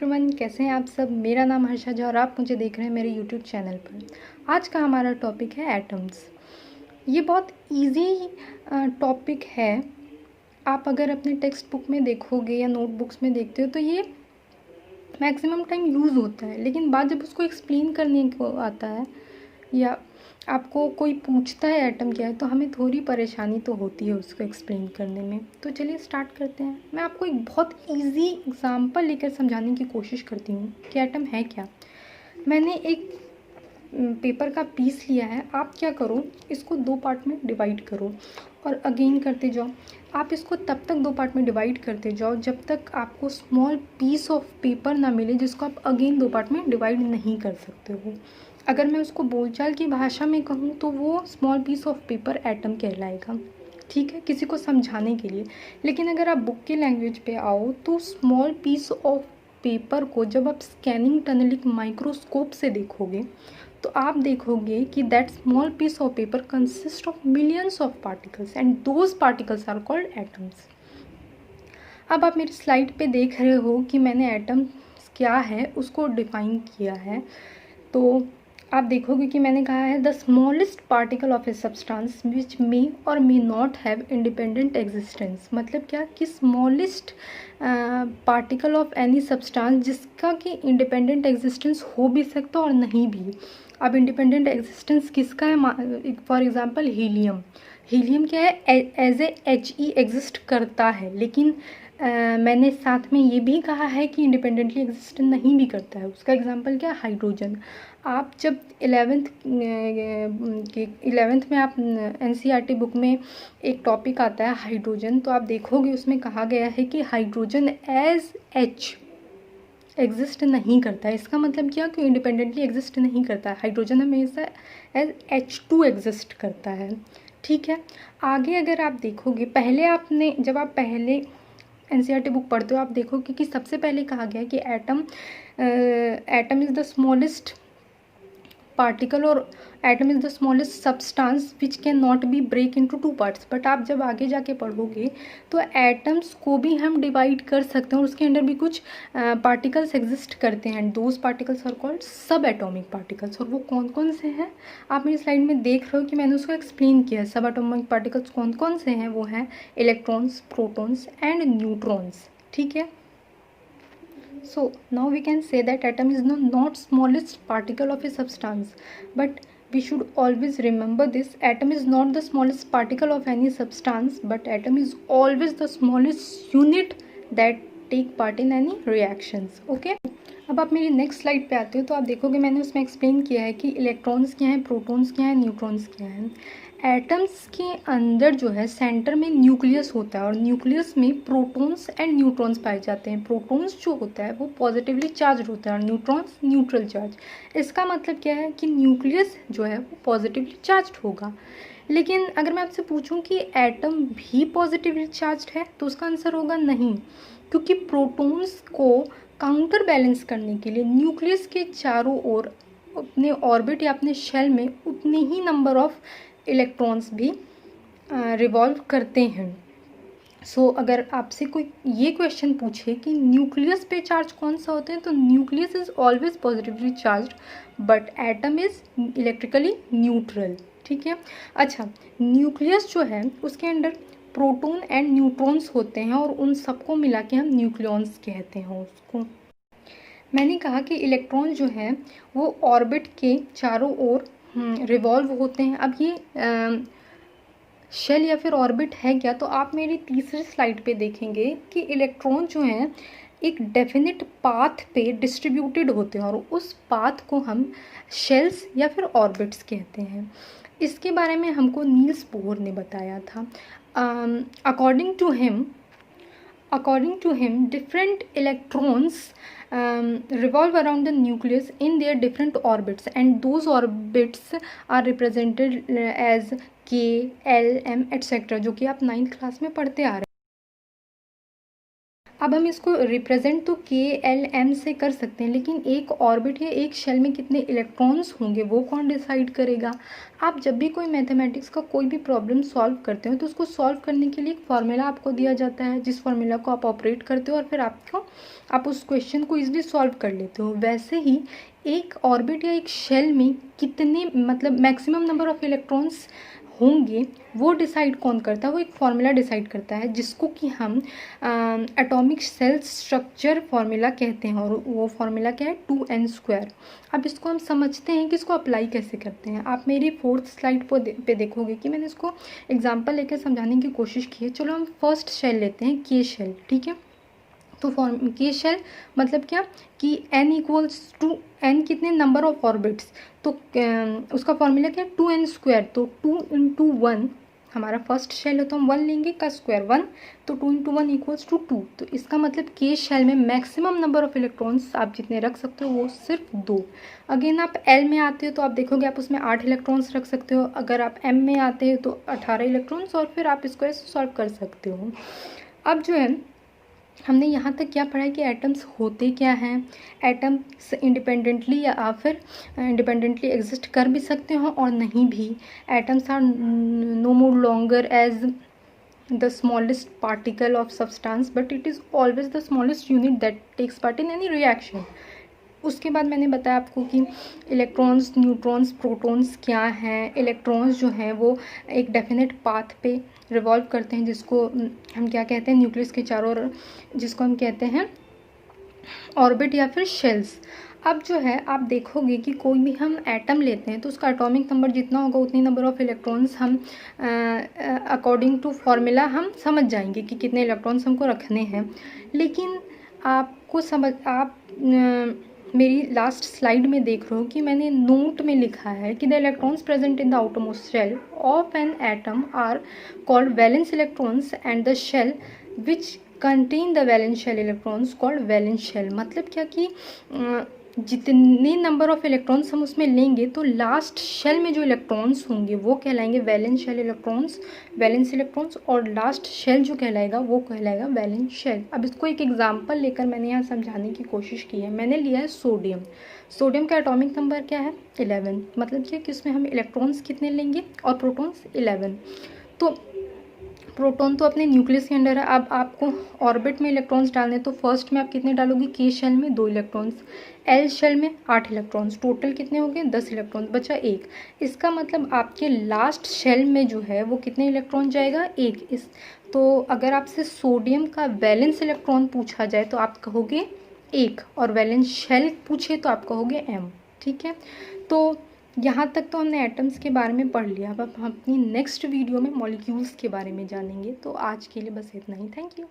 Everyone, कैसे हैं आप सब। मेरा नाम हर्षा झा और आप मुझे देख रहे हैं मेरे यूट्यूब चैनल पर। आज का हमारा टॉपिक है एटम्स। ये बहुत इजी टॉपिक है। आप अगर अपने टेक्स्ट बुक में देखोगे या नोटबुक्स में देखते हो तो ये मैक्सिमम टाइम यूज़ होता है, लेकिन बात जब उसको एक्सप्लेन करने को आता है या आपको कोई पूछता है एटम क्या है तो हमें थोड़ी परेशानी तो होती है उसको एक्सप्लेन करने में। तो चलिए स्टार्ट करते हैं। मैं आपको एक बहुत इजी एग्जांपल लेकर समझाने की कोशिश करती हूँ कि एटम है क्या। मैंने एक पेपर का पीस लिया है। आप क्या करो, इसको दो पार्ट में डिवाइड करो और अगेन करते जाओ। आप इसको तब तक दो पार्ट में डिवाइड करते जाओ जब तक आपको स्मॉल पीस ऑफ पेपर ना मिले जिसको आप अगेन दो पार्ट में डिवाइड नहीं कर सकते हो। अगर मैं उसको बोलचाल की भाषा में कहूँ तो वो small piece of paper atom कहलाएगा, ठीक है, किसी को समझाने के लिए। लेकिन अगर आप बुक के लैंग्वेज पे आओ तो स्मॉल पीस ऑफ पेपर को जब आप स्कैनिंग टनलिंग माइक्रोस्कोप से देखोगे तो आप देखोगे कि that small piece of paper consist of millions of particles and those particles are called atoms. अब आप मेरी स्लाइड पे देख रहे हो कि मैंने एटम क्या है उसको डिफाइन किया है। तो आप देखोगे कि मैंने कहा है the smallest particle of a substance which may और may not have independent existence. मतलब क्या कि smallest particle of any substance जिसका कि इंडिपेंडेंट एग्जिस्टेंस हो भी सकता और नहीं भी। अब इंडिपेंडेंट एग्जिस्टेंस किसका है? For example helium. हीलियम क्या है? एज ए He एग्जिस्ट करता है, लेकिन मैंने साथ में ये भी कहा है कि इंडिपेंडेंटली एग्जिस्ट नहीं भी करता है। उसका एग्जांपल क्या है? हाइड्रोजन। आप जब 11th में आप NCERT बुक में एक टॉपिक आता है हाइड्रोजन, तो आप देखोगे उसमें कहा गया है कि हाइड्रोजन एज H एग्जिस्ट नहीं करता है। इसका मतलब क्या कि इंडिपेंडेंटली एग्जिस्ट नहीं करता है। हाइड्रोजन हमेशा एज H2 एग्जिस्ट करता है, ठीक है। आगे अगर आप देखोगे, पहले आपने जब आप पहले NCERT बुक पढ़ते हो आप देखोगे कि सबसे पहले कहा गया कि atom is the smallest particle और atom is the smallest substance which can not be break into two parts. But आप जब आगे जाके पढ़ोगे तो एटम्स को भी हम डिवाइड कर सकते हैं और उसके अंदर भी कुछ पार्टिकल्स एग्जिस्ट करते हैं। दोज पार्टिकल्स आर कॉल्ड सब एटॉमिक पार्टिकल्स। और वो कौन कौन से हैं आप मेरी स्लाइड में देख रहे हो कि मैंने उसको एक्सप्लेन किया है। सब एटॉमिक पार्टिकल्स कौन कौन से हैं? वो हैं इलेक्ट्रॉन्स, प्रोटॉन्स एंड न्यूट्रॉन्स, ठीक है। So now we can say that atom is not smallest particle of a substance, but we should always remember this: atom is not the smallest particle of any substance, but atom is always the smallest unit that take part in any reactions. Okay. अब आप मेरी next slide पे आते हो तो आप देखोगे मैंने उसमें एक्सप्लेन किया है कि इलेक्ट्रॉन्स क्या हैं, प्रोटॉन्स क्या हैं, न्यूट्रॉन्स क्या हैं। एटम्स के अंदर जो है सेंटर में न्यूक्लियस होता है और न्यूक्लियस में प्रोटॉन्स एंड न्यूट्रॉन्स पाए जाते हैं। प्रोटॉन्स जो होता है वो पॉजिटिवली चार्ज होता है और न्यूट्रॉन्स न्यूट्रल चार्ज। इसका मतलब क्या है कि न्यूक्लियस जो है वो पॉजिटिवली चार्ज होगा। लेकिन अगर मैं आपसे पूछूं कि एटम भी पॉजिटिवली चार्ज है तो उसका आंसर होगा नहीं, क्योंकि प्रोटॉन्स को काउंटर बैलेंस करने के लिए न्यूक्लियस के चारों ओर अपने ऑर्बिट या अपने शेल में उतने ही नंबर ऑफ इलेक्ट्रॉन्स भी रिवॉल्व करते हैं। सो अगर आपसे कोई ये क्वेश्चन पूछे कि न्यूक्लियस पे चार्ज कौन सा होता है तो nucleus is always positively charged but atom is electrically neutral, ठीक है। अच्छा, न्यूक्लियस जो है उसके अंदर प्रोटॉन एंड न्यूट्रॉन्स होते हैं और उन सबको मिला के हम न्यूक्लियॉन्स कहते हैं उसको। मैंने कहा कि इलेक्ट्रॉन जो है वो ऑर्बिट के चारों ओर रिवॉल्व होते हैं। अब ये शेल या फिर ऑर्बिट है क्या? तो आप मेरी तीसरी स्लाइड पे देखेंगे कि इलेक्ट्रॉन जो हैं एक डेफिनेट पाथ पे डिस्ट्रीब्यूटेड होते हैं और उस पाथ को हम शेल्स या फिर ऑर्बिट्स कहते हैं। इसके बारे में हमको नील्स बोहर ने बताया था। According to him, different electrons revolve around the nucleus in their different orbits, and those orbits are represented as K, L, M, etc. जो कि आप 9th क्लास में पढ़ते आ रहे हैं। अब हम इसको रिप्रेजेंट तो KLM से कर सकते हैं, लेकिन एक ऑर्बिट या एक शेल में कितने इलेक्ट्रॉन्स होंगे वो कौन डिसाइड करेगा। आप जब भी कोई मैथमेटिक्स का कोई भी प्रॉब्लम सॉल्व करते हो तो उसको सॉल्व करने के लिए एक फार्मूला आपको दिया जाता है, जिस फार्मूला को आप ऑपरेट करते हो और फिर आप उस क्वेश्चन को ईजिली सॉल्व कर लेते हो। वैसे ही एक ऑर्बिट या एक शेल में कितने मतलब मैक्सिमम नंबर ऑफ इलेक्ट्रॉन्स होंगे वो डिसाइड कौन करता है, वो एक फार्मूला डिसाइड करता है, जिसको कि हम एटॉमिक सेल स्ट्रक्चर फार्मूला कहते हैं। और वो फार्मूला क्या है, 2n²। अब इसको हम समझते हैं कि इसको अप्लाई कैसे करते हैं। आप मेरी 4th स्लाइड पे देखोगे कि मैंने इसको एग्जांपल लेकर समझाने की कोशिश की है। चलो हम फर्स्ट शेल लेते हैं, K शेल, ठीक है। तो K शेल मतलब क्या कि n कितने नंबर ऑफ ऑर्बिट्स, तो उसका फॉर्मूला क्या है, 2n²। तो 2 × 1 हमारा फर्स्ट शेल है तो हम 1 लेंगे का स्क्वायर 1, तो 2 × 1 = 2। तो इसका मतलब K शेल में मैक्सिमम नंबर ऑफ इलेक्ट्रॉन्स आप जितने रख सकते हो वो सिर्फ 2। अगेन आप L में आते हो तो आप देखोगे आप उसमें 8 इलेक्ट्रॉन्स रख सकते हो। अगर आप M में आते हो तो 18 इलेक्ट्रॉन्स, और फिर आप इसको ऐसे सॉल्व कर सकते हो। अब जो है हमने यहाँ तक क्या पढ़ा है कि एटम्स होते क्या हैं, एटम्स इंडिपेंडेंटली या फिर इंडिपेंडेंटली एग्जिस्ट कर भी सकते हो और नहीं भी। Atoms are no more longer as the smallest particle of substance, but it is always the smallest unit that takes part in any reaction. उसके बाद मैंने बताया आपको कि इलेक्ट्रॉन्स, न्यूट्रॉन्स, प्रोटॉन्स क्या हैं। इलेक्ट्रॉन्स जो हैं वो एक डेफिनेट पाथ पे रिवॉल्व करते हैं, जिसको हम क्या कहते हैं, न्यूक्लियस के चारों ओर, जिसको हम कहते हैं ऑर्बिट या फिर शेल्स। अब जो है आप देखोगे कि कोई भी हम एटम लेते हैं तो उसका एटॉमिक नंबर जितना होगा उतनी नंबर ऑफ इलेक्ट्रॉन्स हम अकॉर्डिंग टू फार्मूला हम समझ जाएंगे कि कितने इलेक्ट्रॉन्स हमको रखने हैं। लेकिन आपको मेरी लास्ट स्लाइड में देख रहे हो कि मैंने नोट में लिखा है कि the electrons present in the outermost shell of an atom are called valence electrons and the shell which contain the valence shell electrons called valence shell. मतलब क्या कि जितने नंबर ऑफ इलेक्ट्रॉन्स हम उसमें लेंगे तो लास्ट शेल में जो इलेक्ट्रॉन्स होंगे वो कहलाएंगे valence shell electrons, valence electrons, और लास्ट शेल जो कहलाएगा वो कहलाएगा वैलेंस शेल। अब इसको एक एग्जांपल लेकर मैंने यहाँ समझाने की कोशिश की है। मैंने लिया है सोडियम। सोडियम का एटॉमिक नंबर क्या है, 11। मतलब क्या कि उसमें हम इलेक्ट्रॉन्स कितने लेंगे और प्रोटॉन्स 11। तो प्रोटॉन तो अपने न्यूक्लियस के अंदर है। अब आपको ऑर्बिट में इलेक्ट्रॉन्स डालने, तो फर्स्ट में आप कितने डालोगे, K शेल में 2 इलेक्ट्रॉन्स, L शेल में 8 इलेक्ट्रॉन्स, टोटल कितने हो गए 10 इलेक्ट्रॉन्स, बचा 1। इसका मतलब आपके लास्ट शेल में जो है वो कितने इलेक्ट्रॉन जाएगा, 1। तो अगर आपसे सोडियम का वैलेंस इलेक्ट्रॉन पूछा जाए तो आप कहोगे 1, और वैलेंस शेल पूछे तो आप कहोगे M। ठीक है, तो यहाँ तक तो हमने एटम्स के बारे में पढ़ लिया। अब हम अपनी नेक्स्ट वीडियो में मॉलिक्यूल्स के बारे में जानेंगे। तो आज के लिए बस इतना ही। Thank you.